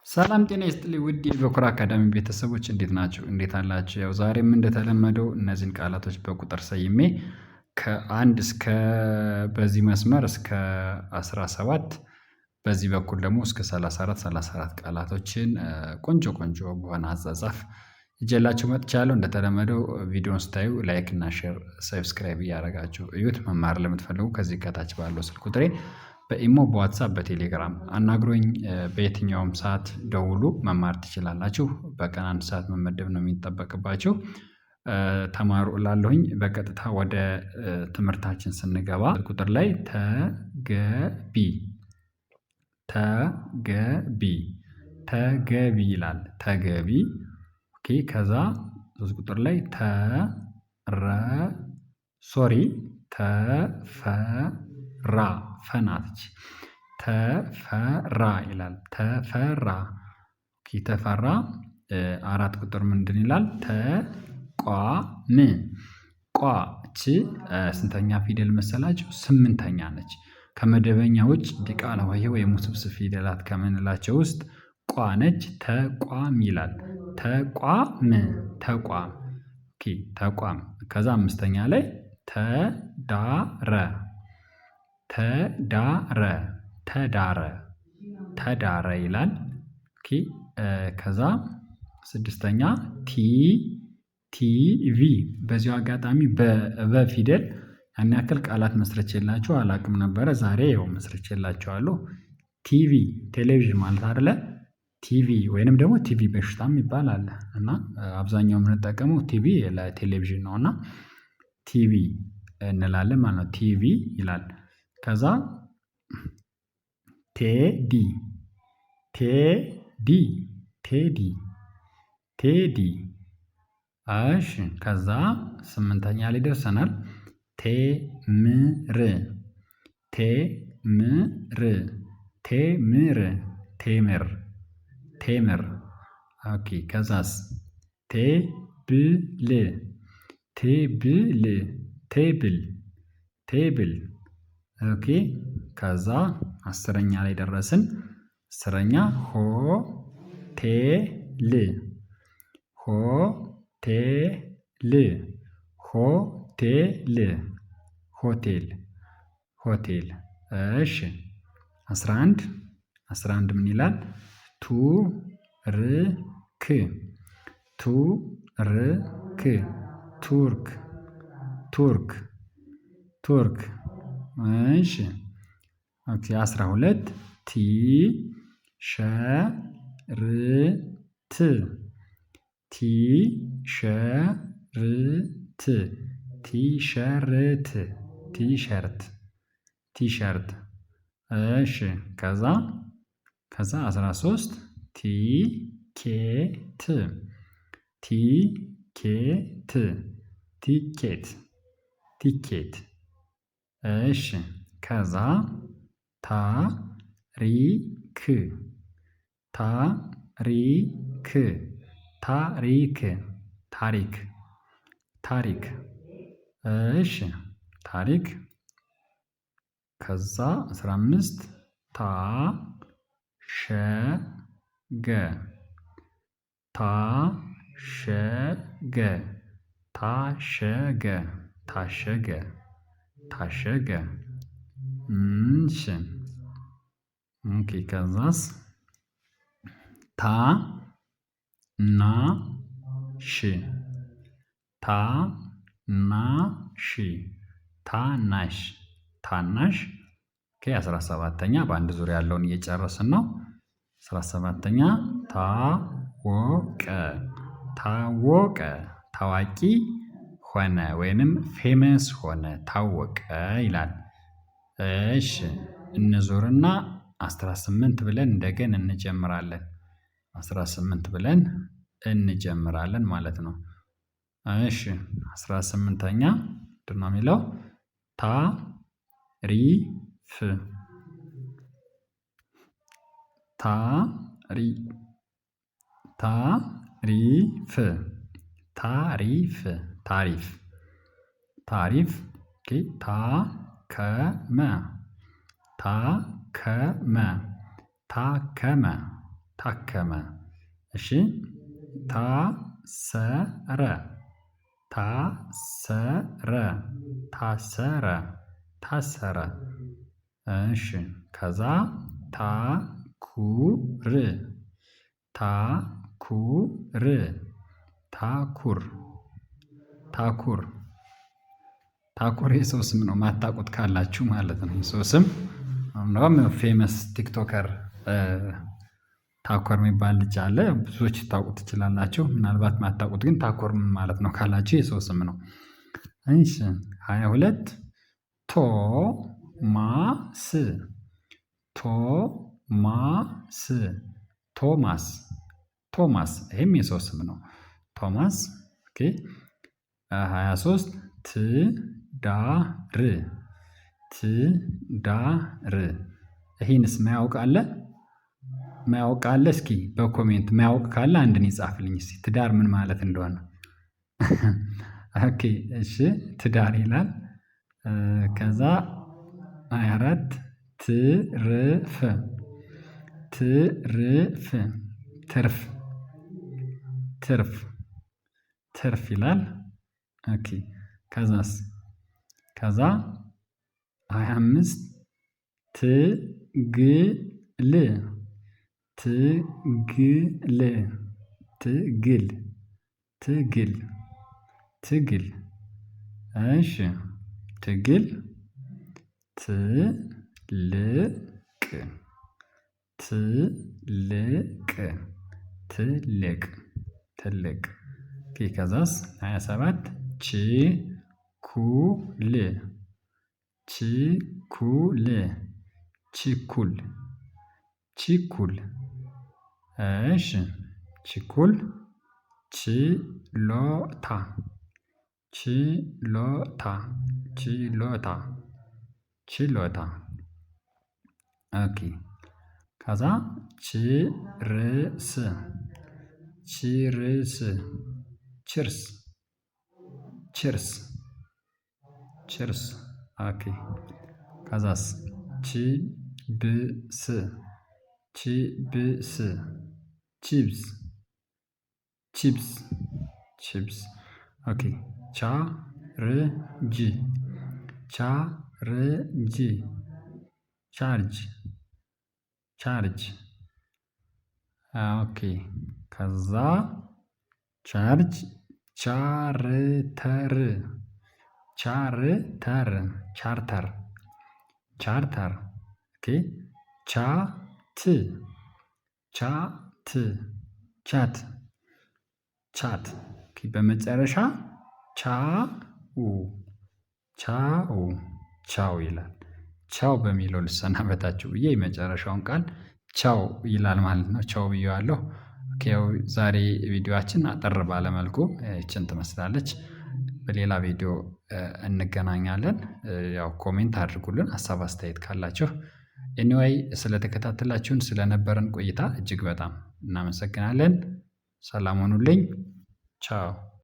ሰላም ጤና ይስጥልኝ ውድ የበኩራ አካዳሚ ቤተሰቦች እንዴት ናችሁ? እንዴት አላችሁ? ያው ዛሬም እንደተለመደው እነዚህን ቃላቶች በቁጥር ሰይሜ ከአንድ እስከ በዚህ መስመር እስከ 17 በዚህ በኩል ደግሞ እስከ 34 ቃላቶችን ቆንጆ ቆንጆ በሆነ አጻጻፍ ይዤላችሁ መጥቻለሁ። እንደተለመደው ቪዲዮን ስታዩ ላይክ እና ሼር ሰብስክራይብ እያደረጋችሁ እዩት። መማር ለምትፈልጉ ከዚህ ከታች ባለው ስልክ ቁጥሬ በኢሞ በዋትሳፕ በቴሌግራም አናግሮኝ በየትኛውም ሰዓት ደውሉ መማር ትችላላችሁ። በቀን አንድ ሰዓት መመደብ ነው የሚጠበቅባችሁ። ተማሩ እላለሁኝ። በቀጥታ ወደ ትምህርታችን ስንገባ ቁጥር ላይ ተገቢ ተገቢ ተገቢ ይላል። ተገቢ ኦኬ። ከዛ ሶስት ቁጥር ላይ ተፈራ ፈናትች ተፈራ ይላል። ተፈራ ኦኬ። ተፈራ አራት ቁጥር ምንድን ይላል? ተቋም ቋ እቺ ስንተኛ ፊደል መሰላችሁ? ስምንተኛ ነች። ከመደበኛ ውጭ ዲቃላ ሆሄ ወይም ውስብስብ ፊደላት ከምንላቸው ውስጥ ቋ ነች። ተቋም ይላል። ተቋም ተቋም ኦኬ። ተቋም ከዛ አምስተኛ ላይ ተዳረ ተዳረ ተዳረ ተዳረ ይላል። ኦኬ። ከዛ ስድስተኛ ቲቪ በዚሁ አጋጣሚ በፊደል ያን ያክል ቃላት መስርቼላችሁ አላውቅም ነበረ። ዛሬ ያው መስርቼላችኋለሁ። ቲቪ ቴሌቪዥን ማለት አይደለ? ቲቪ ወይንም ደግሞ ቲቪ በሽታም ይባላል እና አብዛኛው የምንጠቀመው ቲቪ ለቴሌቪዥን ነው እና ቲቪ እንላለን ማለት ነው። ቲቪ ይላል። ከዛ ቴዲ ቴዲ ቴዲ ቴዲ እሺ። ከዛ ስምንተኛ ላይ ደርሰናል። ቴምር ቴምር ቴምር ቴምር ቴምር ኦኬ። ከዛስ ቴብል ቴብል ቴብል ቴብል ኦኬ። ከዛ አስረኛ ላይ ደረስን። አስረኛ ሆቴል ሆቴል ሆቴል ሆቴል ሆቴል እሺ። 11 ምን ይላል? ቱርክ ቱርክ ቱርክ ቱርክ ቱርክ እሺ። ኦኬ 12 ቲሸርት ቲሸርት ቲሸርት ቲሸርት ቲሸርት እሺ። ከዛ 13 ቲኬት ቲኬት ቲኬት ቲኬት እሺ። ከዛ ታሪክ ታሪክ ታሪክ ታሪክ ታሪክ እሺ። ታሪክ ከዛ 15 ታሸገ ታሸገ ታሸገ ታሸገ ታሸገ እሺ። ኦኬ ከዛስ ታናሽ ታናሽ ታናሽ ታናሽ ኦኬ። 17ኛ በአንድ ዙሪያ ያለውን እየጨረስን ነው። 17ኛ ታወቀ ታወቀ ታዋቂ ሆነ ወይንም ፌመስ ሆነ ታወቀ ይላል። እሺ እንዞርና 18 ብለን እንደገና እንጀምራለን። 18 ብለን እንጀምራለን ማለት ነው። እሺ 18ኛ ምንድን ነው የሚለው? ታሪፍ ታሪፍ ታሪፍ ታሪፍ ታሪፍ ታሪፍ ታከመ ታከመ ታከመ ታከመ። እሺ ታሰረ ታሰረ ታሰረ ታሰረ። እሺ ከዛ ታኩር ታኩር ታኩር ታኩር ታኩር የሰው ስም ነው የማታውቁት ካላችሁ ማለት ነው። የሰው ስም እንደውም ፌመስ ቲክቶከር ታኮር የሚባል ልጅ አለ። ብዙዎች ልታውቁት ትችላላችሁ። ምናልባት የማታውቁት ግን ታኮር ምን ማለት ነው ካላችሁ የሰው ስም ነው። እሺ 22 ቶማስ ቶማስ ቶማስ ቶማስ ይሄም የሰው ስም ነው። ቶማስ ኦኬ 23 ትዳር ትዳር ይሄንስ ማያውቅ አለ? ማያውቅ አለ? እስኪ በኮሜንት ማያውቅ ካለ አንድን ይጻፍልኝ እስኪ ትዳር ምን ማለት እንደሆነ። ኦኬ እሺ ትዳር ይላል። ከዛ 24 ትርፍ ትርፍ ትርፍ ትርፍ ትርፍ ይላል። ኦኬ ከዛስ ከዛ 25 ትግል ትግል ትግል ትግል ትግል እሺ ትግል ትልቅ ትልቅ ትልቅ ትልቅ ከዛስ 27 ችኩል ችኩል ችኩል ችኩል እሺ ችኩል ችሎታ ችሎታ ችሎታ ችሎታ ኦኬ ከዛ ችርስ ችርስ ችርስ ችርስ ችርስ ኦኬ ከዛስ ቺብስ ቺብስ ቺፕስ ቺፕስ ቺፕስ ኦኬ ቻርጅ ቻርጅ ቻርጅ ቻርጅ ኦኬ ከዛ ቻርጅ ቻርተር ቻርተር ቻርተር ቻርተር ኦኬ ቻት ቻት ቻት ቻት በመጨረሻ ቻው ቻው ቻው ይላል። ቻው በሚለው ልሰናበታችሁ ብዬ የመጨረሻውን ቃል ቻው ይላል ማለት ነው። ቻው ብዬዋለሁ። ያው ዛሬ ቪዲዮአችን አጠር ባለ መልኩ ይችን ትመስላለች። በሌላ ቪዲዮ እንገናኛለን። ያው ኮሜንት አድርጉልን ሀሳብ አስተያየት ካላችሁ። ኤኒዌይ ስለተከታተላችሁን ስለነበረን ቆይታ እጅግ በጣም እናመሰግናለን። ሰላም ሁኑልኝ። ቻው